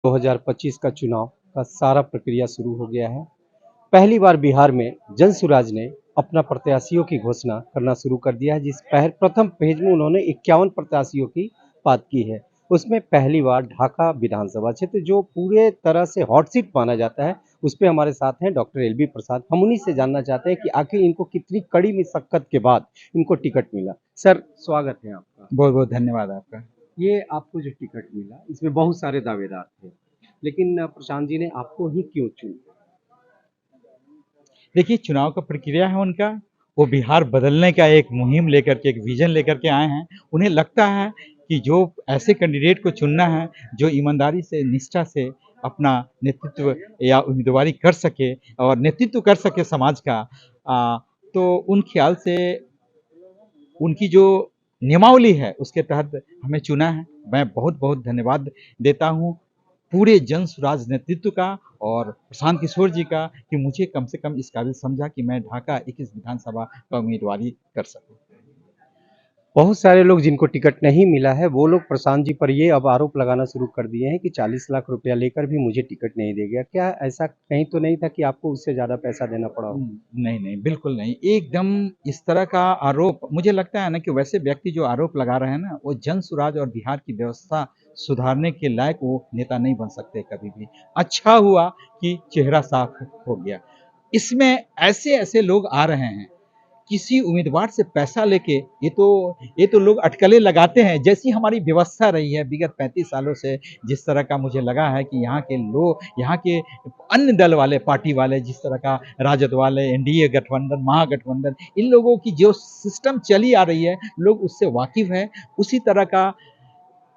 2025 का चुनाव का सारा प्रक्रिया शुरू हो गया है। पहली बार बिहार में जनसुराज ने अपना प्रत्याशियों की घोषणा करना शुरू कर दिया है। प्रथम फेज में उन्होंने 51 प्रत्याशियों की बात की है। उसमें पहली बार ढाका विधानसभा क्षेत्र जो पूरे तरह से हॉट सीट माना जाता है, उस पे हमारे साथ हैं डॉक्टर एलबी प्रसाद। हम उन्हीं से जानना चाहते हैं कि आखिर इनको कितनी कड़ी मशक्कत के बाद इनको टिकट मिला। सर, स्वागत है आपका। बहुत बहुत धन्यवाद आपका। ये आपको जो टिकट मिला, इसमें बहुत सारे दावेदार थे, लेकिन प्रशांत जी ने आपको ही क्यों चुना? देखिए, चुनाव का प्रक्रिया है उनका, वो बिहार बदलने का एक मुहिम लेकर के, एक विजन लेकर के आए हैं। उन्हें लगता है कि जो ऐसे कैंडिडेट को चुनना है जो ईमानदारी से, निष्ठा से अपना नेतृत्व या उम्मीदवारी कर सके और नेतृत्व कर सके समाज का, तो उन ख्याल से उनकी जो नियमावली है उसके तहत हमें चुना है। मैं बहुत बहुत धन्यवाद देता हूँ पूरे जन स्वराज नेतृत्व का और प्रशांत किशोर जी का कि मुझे कम से कम इस काबिल समझा कि मैं ढाका 21 विधानसभा का उम्मीदवारी कर सकूं। बहुत सारे लोग जिनको टिकट नहीं मिला है, वो लोग प्रशांत जी पर ये अब आरोप लगाना शुरू कर दिए हैं कि 40 लाख रुपया लेकर भी मुझे टिकट नहीं दे गया। क्या ऐसा कहीं तो नहीं था कि आपको उससे ज़्यादा पैसा देना पड़ा हो? नहीं नहीं, बिल्कुल नहीं। एकदम इस तरह का आरोप, मुझे लगता है ना कि वैसे व्यक्ति जो आरोप लगा रहे हैं ना, वो जन स्वराज और बिहार की व्यवस्था सुधारने के लायक वो नेता नहीं बन सकते कभी भी। अच्छा हुआ कि चेहरा साफ हो गया। इसमें ऐसे ऐसे लोग आ रहे हैं किसी उम्मीदवार से पैसा लेके, ये तो लोग अटकलें लगाते हैं। जैसी हमारी व्यवस्था रही है विगत 35 सालों से, जिस तरह का मुझे लगा है कि यहाँ के लोग, यहाँ के अन्य दल वाले, पार्टी वाले, जिस तरह का राजद वाले, एनडीए गठबंधन, महागठबंधन, इन लोगों की जो सिस्टम चली आ रही है, लोग उससे वाकिफ है। उसी तरह का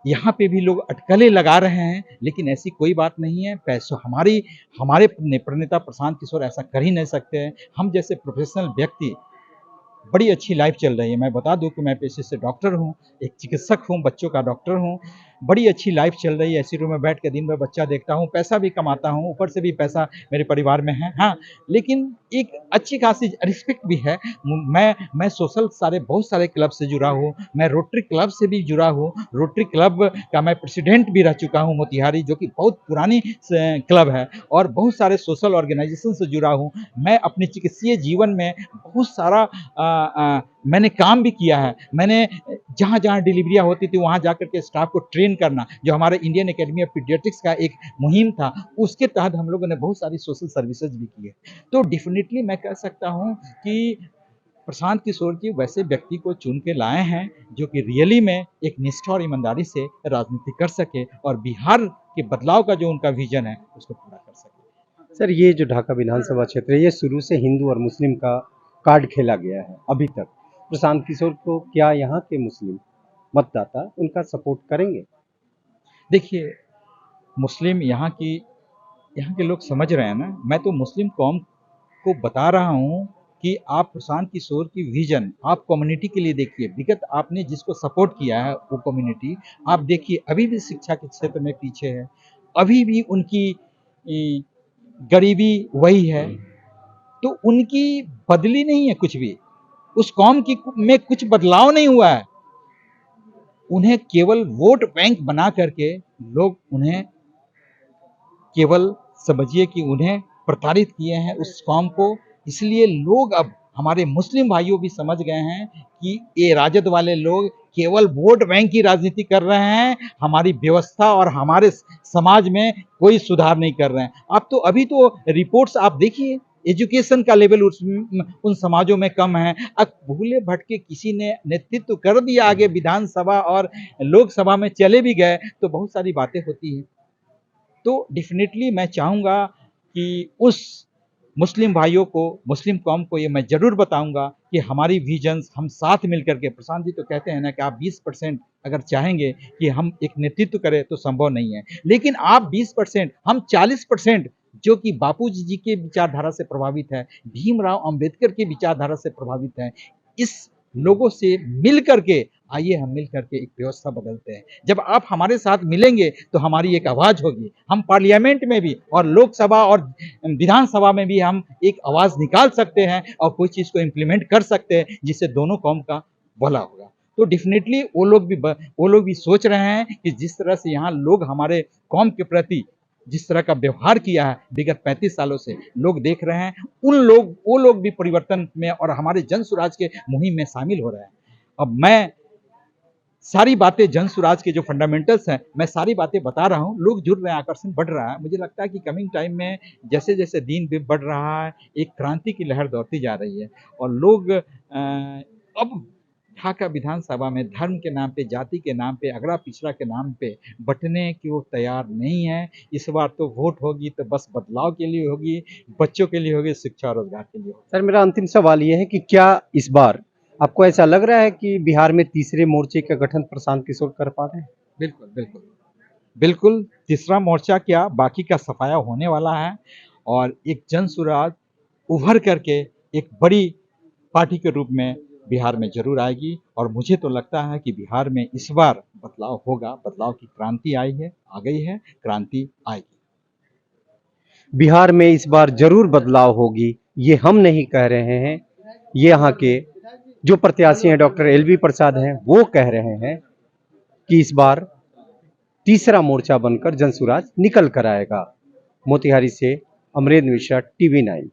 यहाँ पे भी लोग अटकलें लगा रहे हैं, लेकिन ऐसी कोई बात नहीं है। पैसों हमारे प्रणेता प्रशांत किशोर ऐसा कर ही नहीं सकते हैं। हम जैसे प्रोफेशनल व्यक्ति, बड़ी अच्छी लाइफ चल रही है। मैं बता दूं कि मैं पेशे से डॉक्टर हूं, एक चिकित्सक हूं, बच्चों का डॉक्टर हूं। बड़ी अच्छी लाइफ चल रही है। ऐसी रूम में बैठ के दिन भर बच्चा देखता हूं, पैसा भी कमाता हूं, ऊपर से भी पैसा मेरे परिवार में है। हाँ, लेकिन एक अच्छी खासी रिस्पेक्ट भी है। मैं सोशल बहुत सारे क्लब से जुड़ा हूँ। मैं रोटरी क्लब से भी जुड़ा हूँ। रोटरी क्लब का मैं प्रेसिडेंट भी रह चुका हूँ मोतिहारी, जो कि बहुत पुरानी क्लब है, और बहुत सारे सोशल ऑर्गेनाइजेशन से जुड़ा हूँ। मैं अपने चिकित्सीय जीवन में बहुत सारा मैंने काम भी किया है। मैंने जहाँ जहाँ डिलीवरियाँ होती थी वहाँ जाकर के स्टाफ को ट्रेन करना, जो हमारे इंडियन एकेडमी ऑफ पीडियाट्रिक्स का एक मुहिम था, उसके तहत हम लोगों ने बहुत सारी सोशल सर्विसेज भी की है। तो डेफिनेटली मैं कह सकता हूँ कि प्रशांत किशोर जी वैसे व्यक्ति को चुन के लाए हैं जो कि रियली में एक निष्ठा और ईमानदारी से राजनीति कर सके और बिहार के बदलाव का जो उनका विजन है उसको पूरा कर सके। सर, ये जो ढाका विधानसभा क्षेत्र है, ये शुरू से हिंदू और मुस्लिम का कार्ड खेला गया है अभी तक। प्रशांत किशोर को क्या यहाँ के मुस्लिम मतदाता उनका सपोर्ट करेंगे? देखिए, मुस्लिम यहाँ के लोग समझ रहे हैं ना। मैं तो मुस्लिम कौम को बता रहा हूँ कि आप प्रशांत किशोर की विजन आप कम्युनिटी के लिए देखिए। विगत आपने जिसको सपोर्ट किया है वो कम्युनिटी आप देखिए अभी भी शिक्षा के क्षेत्र में पीछे है, अभी भी उनकी गरीबी वही है। तो उनकी बदली नहीं है कुछ भी, उस कौम की में कुछ बदलाव नहीं हुआ है। उन्हें केवल वोट बैंक बना करके लोग उन्हें केवल समझिए कि उन्हें प्रताड़ित किए हैं उस कौम को। इसलिए लोग अब हमारे मुस्लिम भाइयों भी समझ गए हैं कि ये राजद वाले लोग केवल वोट बैंक की राजनीति कर रहे हैं, हमारी व्यवस्था और हमारे समाज में कोई सुधार नहीं कर रहे हैं। अब तो अभी तो रिपोर्ट्स आप देखिए, एजुकेशन का लेवल उन समाजों में कम है। अब भूले भटके किसी ने नेतृत्व कर दिया आगे विधानसभा और लोकसभा में चले भी गए तो बहुत सारी बातें होती हैं। तो डेफिनेटली मैं चाहूँगा कि उस मुस्लिम भाइयों को, मुस्लिम कौम को ये मैं ज़रूर बताऊँगा कि हमारी विजन्स हम साथ मिलकर के, प्रशांत जी तो कहते हैं ना कि आप 20% अगर चाहेंगे कि हम एक नेतृत्व करें तो संभव नहीं है, लेकिन आप 20%, हम 40% जो कि बापूजी जी के विचारधारा से प्रभावित है, भीमराव अंबेडकर की विचारधारा से प्रभावित है, इस लोगों से मिल करके आइए हम मिल करके एक व्यवस्था बदलते हैं। जब आप हमारे साथ मिलेंगे तो हमारी एक आवाज़ होगी। हम पार्लियामेंट में भी और लोकसभा और विधानसभा में भी हम एक आवाज़ निकाल सकते हैं और कोई चीज़ को इम्प्लीमेंट कर सकते हैं जिससे दोनों कौम का भला होगा। तो डेफिनेटली वो लोग भी सोच रहे हैं कि जिस तरह से यहाँ लोग हमारे कौम के प्रति जिस तरह का व्यवहार किया है विगत 35 सालों से लोग देख रहे हैं, वो लोग भी परिवर्तन में और हमारे जन स्वराज के मुहिम में शामिल हो रहे हैं। अब मैं सारी बातें जन स्वराज के जो फंडामेंटल्स हैं, मैं सारी बातें बता रहा हूँ, लोग जुड़ रहे हैं, आकर्षण बढ़ रहा है। मुझे लगता है कि कमिंग टाइम में जैसे-जैसे दिन भी बढ़ रहा है, एक क्रांति की लहर दौड़ती जा रही है और लोग अब ढाका विधानसभा में धर्म के नाम पे, जाति के नाम पे, अगड़ा पिछड़ा के नाम पे बँटने की वो तैयार नहीं है। इस बार तो वोट होगी तो बस बदलाव के लिए होगी, बच्चों के लिए होगी, शिक्षा और रोजगार के लिए होगी। सर मेरा अंतिम सवाल ये है कि क्या इस बार आपको ऐसा लग रहा है कि बिहार में तीसरे मोर्चे का गठन प्रशांत किशोर कर पा रहे हैं? बिल्कुल, बिल्कुल। बिल्कुल, तीसरा मोर्चा क्या बाकी का सफाया होने वाला है और एक जन स्वराज उभर करके एक बड़ी पार्टी के रूप में बिहार में ज़रूर आएगी और मुझे तो लगता है कि बिहार में इस बार बदलाव होगा, बदलाव की क्रांति आई है, आ गई है, क्रांति आएगी। बिहार में इस बार जरूर बदलाव होगी, ये हम नहीं कह रहे हैं, ये यहाँ के जो प्रत्याशी हैं डॉक्टर एलवी प्रसाद हैं वो कह रहे हैं कि इस बार तीसरा मोर्चा बनकर जनसुराज निकल कर आएगा। मोतिहारी से अमरेंद्र मिश्रा, टीवी 9।